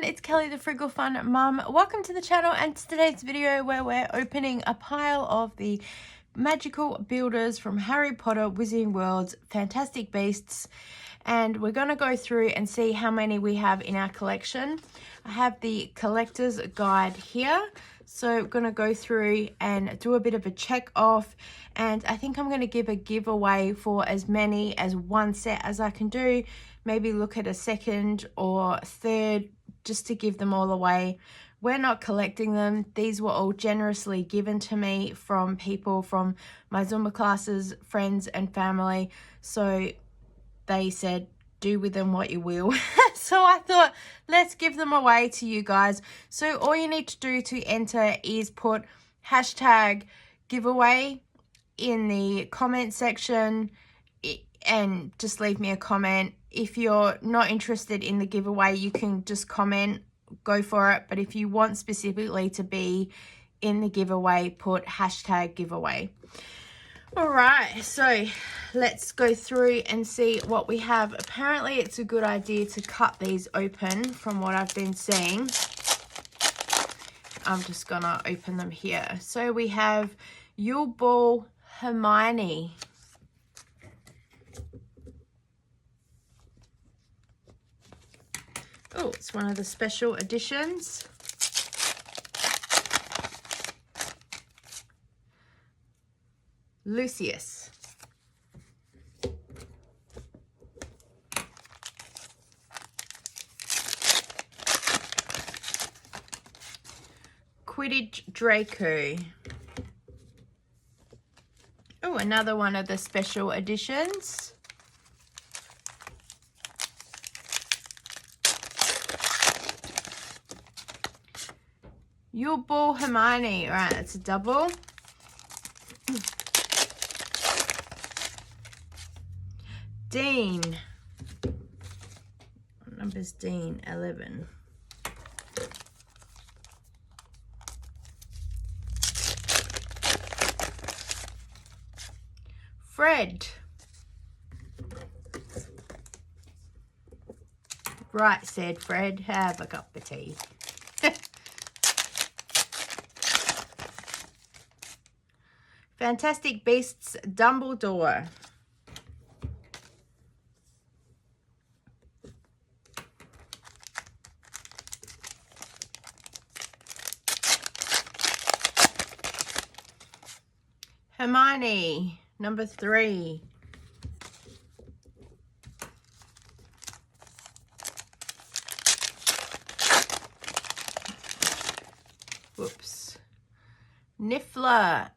everyone, it's Kelly the Frugal Fun Mum. Welcome to the channel and today's video where we're opening a pile of the magical builders from Harry Potter Wizarding World's Fantastic Beasts, and we're going to go through and see how many we have in our collection. I have the collector's guide here, so I'm going to go through and do a bit of a check off, and I think I'm going to give a giveaway for as many as one set as I can do. Maybe look at a second or third just to give them all away. We're not collecting them. These were all generously given to me from people from my Zumba classes, friends and family. So they said, do with them what you will. So I thought, let's give them away to you guys. So all you need to do to enter is put hashtag giveaway in the comment section and just leave me a comment. If you're not interested in the giveaway, you can just comment, go for it. But if you want specifically to be in the giveaway, put hashtag giveaway. All right, so let's go through and see what we have. Apparently it's a good idea to cut these open from what I've been seeing. I'm just gonna open them here. So we have Yule Ball Hermione. Oh, it's one of the special editions. Lucius. Quidditch Draco. Oh, another one of the special editions. Yule Ball Hermione. All right, that's a double. Dean. What number's Dean? 11. Fred. Right, said Fred. Have a cup of tea. Fantastic Beasts Dumbledore. Hermione, number 3. Whoops. Niffler,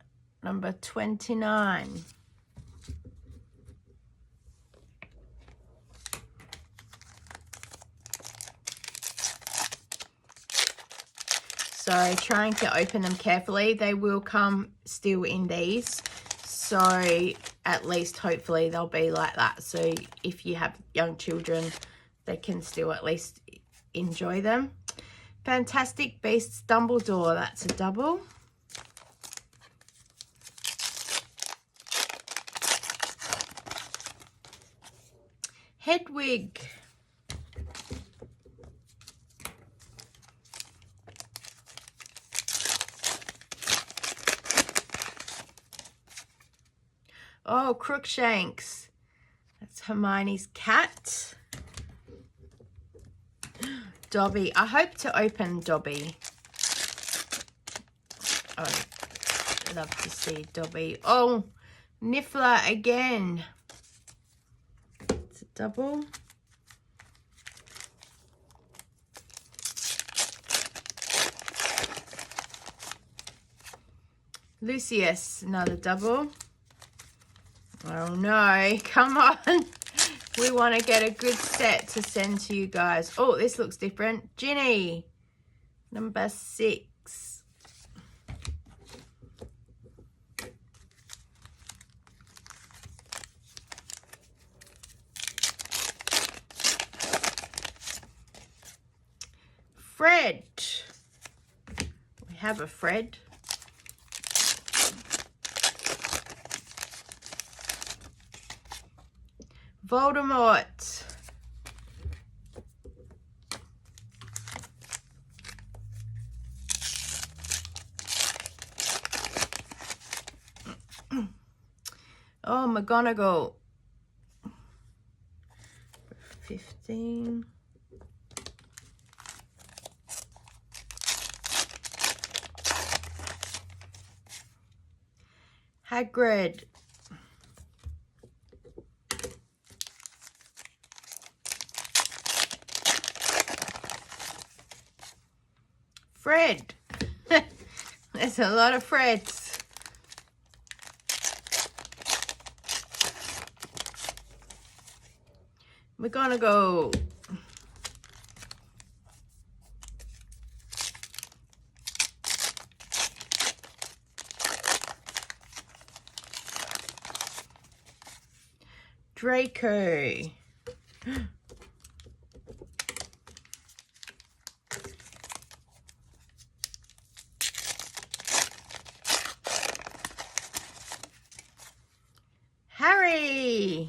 number 29. So trying to open them carefully. They will come still in these. So at least hopefully they'll be like that. So if you have young children, they can still at least enjoy them. Fantastic Beasts Dumbledore. That's a double. Hedwig. Oh, Crookshanks. That's Hermione's cat. Dobby. I hope to open Dobby. Oh, I'd love to see Dobby. Oh, Niffler again. It's a double. Lucius, another double. Oh no, come on. We want to get a good set to send to you guys. Oh, this looks different. Ginny, number 6. Fred. We have a Fred. Voldemort. Oh, McGonagall. 15. Hagrid. Fred. There's a lot of Freds. McGonagall. Draco. Harry.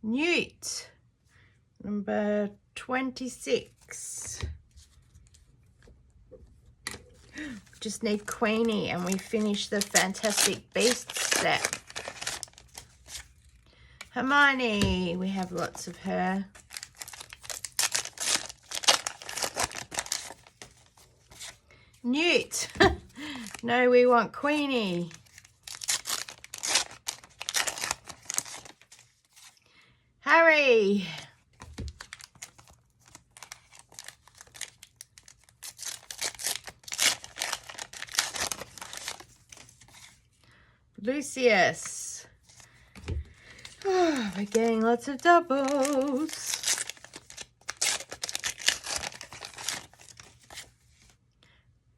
Newt. Number 26. Just need Queenie and we finish the Fantastic Beasts set. Hermione. We have lots of her. Newt. No, we want Queenie. Harry. Lucius. Oh, we're getting lots of doubles.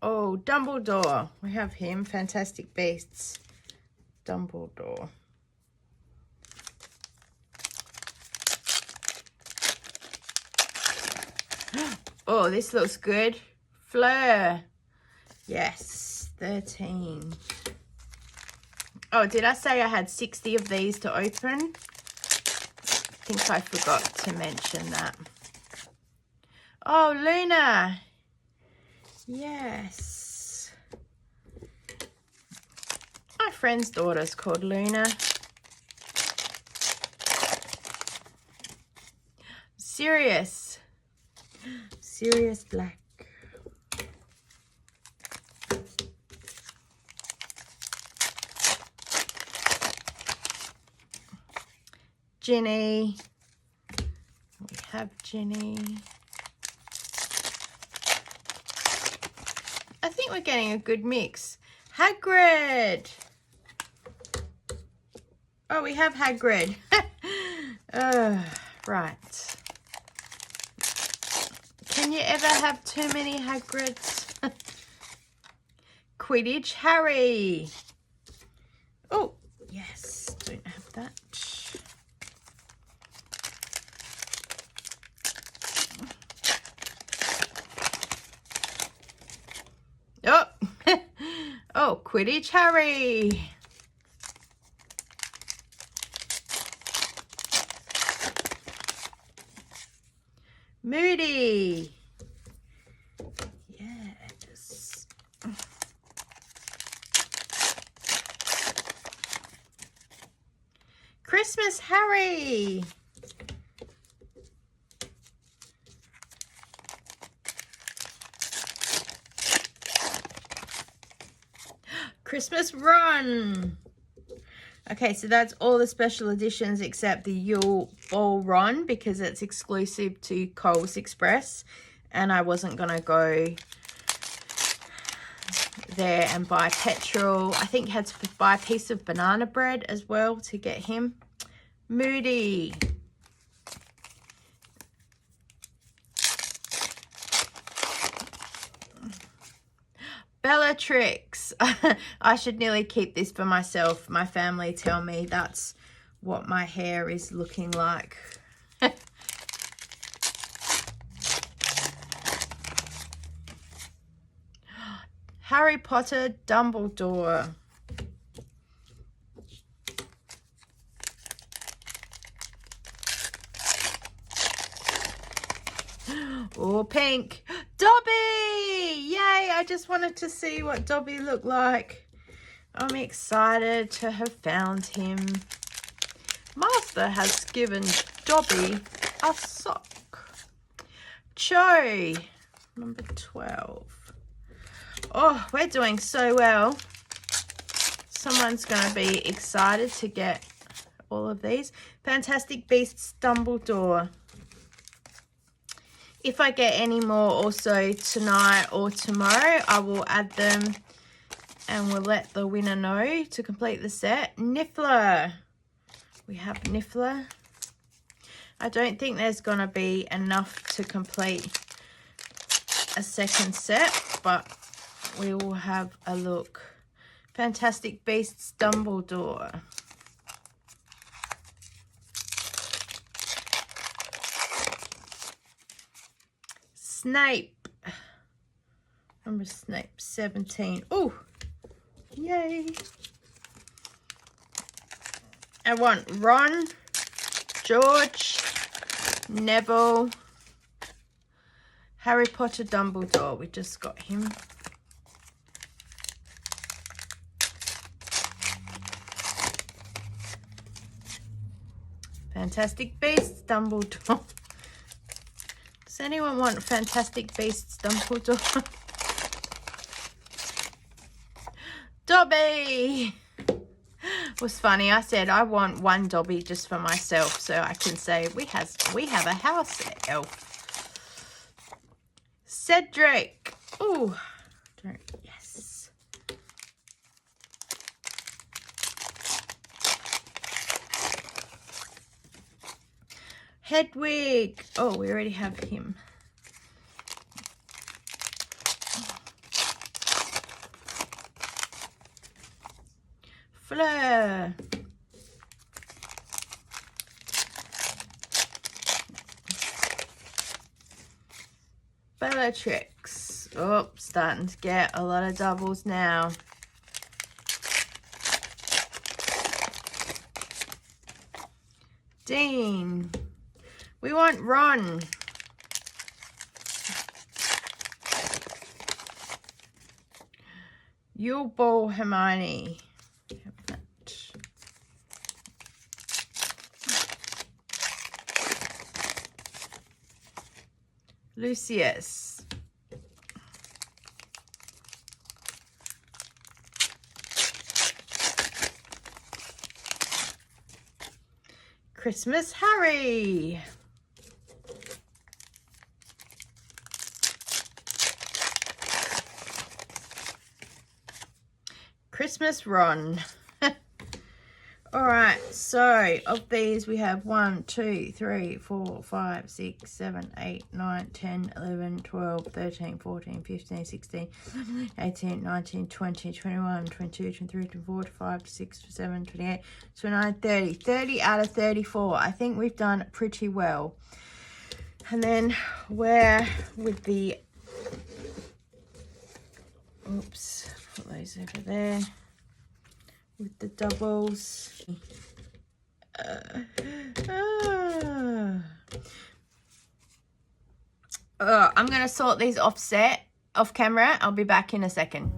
Oh, Dumbledore. We have him. Fantastic Beasts. Dumbledore. Oh, this looks good. Fleur. Yes, 13. Oh, did I say I had 60 of these to open? I think I forgot to mention that. Oh, Luna. Yes. My friend's daughter's called Luna. Sirius. Sirius Black. Ginny. We have Ginny. I think we're getting a good mix. Hagrid. Oh, we have Hagrid. Right. Can you ever have too many Hagrids? Quidditch Harry. Oh, yes. Don't have that. Oh, oh, Quidditch Harry. Moody. Yes. Christmas Harry. Christmas Ron. Okay, so that's all the special editions except the Yule Ball Ron because it's exclusive to Coles Express and I wasn't going to go there and buy petrol. I think had to buy a piece of banana bread as well to get him. Moody. Bellatrix. I should nearly keep this for myself. My family tell me that's what my hair is looking like. Harry Potter Dumbledore. Oh, pink. Dobby! Yay! I just wanted to see what Dobby looked like. I'm excited to have found him. Master has given Dobby a sock. Cho, number 12. Oh, we're doing so well. Someone's going to be excited to get all of these. Fantastic Beasts Dumbledore. If I get any more also tonight or tomorrow, I will add them and we'll let the winner know to complete the set. Niffler. We have Niffler. I don't think there's going to be enough to complete a second set, but we will have a look. Fantastic Beasts Dumbledore. Snape. Number Snape, 17. Oh, yay. I want Ron, George, Neville, Harry Potter Dumbledore. We just got him. Fantastic Beasts Dumbledore. Does anyone want Fantastic Beasts Dumbledore? Dobby! It was funny. I said I want one Dobby just for myself so I can say we have a house elf. Cedric. Oh, yes. Hedwig. Oh, we already have him. Fleur. Bellatrix. Oh, starting to get a lot of doubles now. Dean. We want Ron. Yule Ball Hermione. Lucius. Christmas Harry. Christmas Ron. All right, so of these we have 1, 2, 3, 4, 5, 6, 7, 8, 9, 10, 11, 12, 13, 14, 15, 16, 18, 19, 20, 21, 22, 23, 24, 25, 26, 27, 28, 29, 30. 30 out of 34. I think we've done pretty well. And then we're with the, oops, put those over there. With the doubles. I'm going to sort these off camera. I'll be back in a second.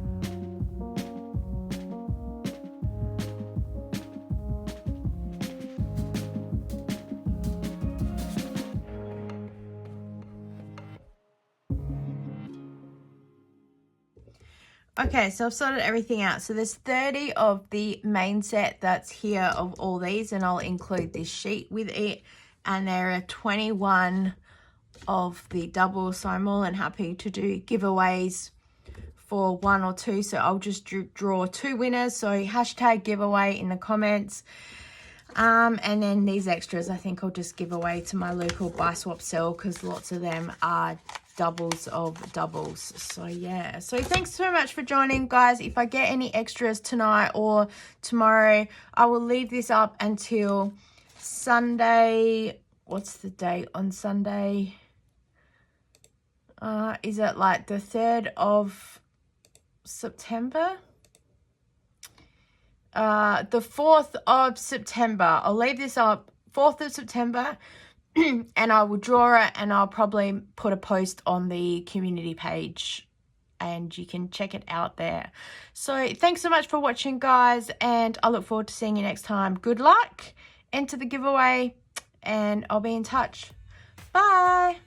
Okay, so I've sorted everything out. So there's 30 of the main set that's here of all these, and I'll include this sheet with it. And there are 21 of the doubles, so I'm more than happy to do giveaways for 1 or 2. So I'll just draw 2 winners. So hashtag giveaway in the comments. And then these extras, I think I'll just give away to my local buy swap sell because lots of them are doubles of doubles. So yeah, so thanks so much for joining, guys. If I get any extras tonight or tomorrow, I will leave this up until Sunday. What's the date on Sunday? Is it like the 3rd of September? The 4th of September. I'll leave this up 4th of September and I will draw it, and I'll probably put a post on the community page and you can check it out there. So thanks so much for watching, guys, and I look forward to seeing you next time. Good luck, enter the giveaway, and I'll be in touch. Bye.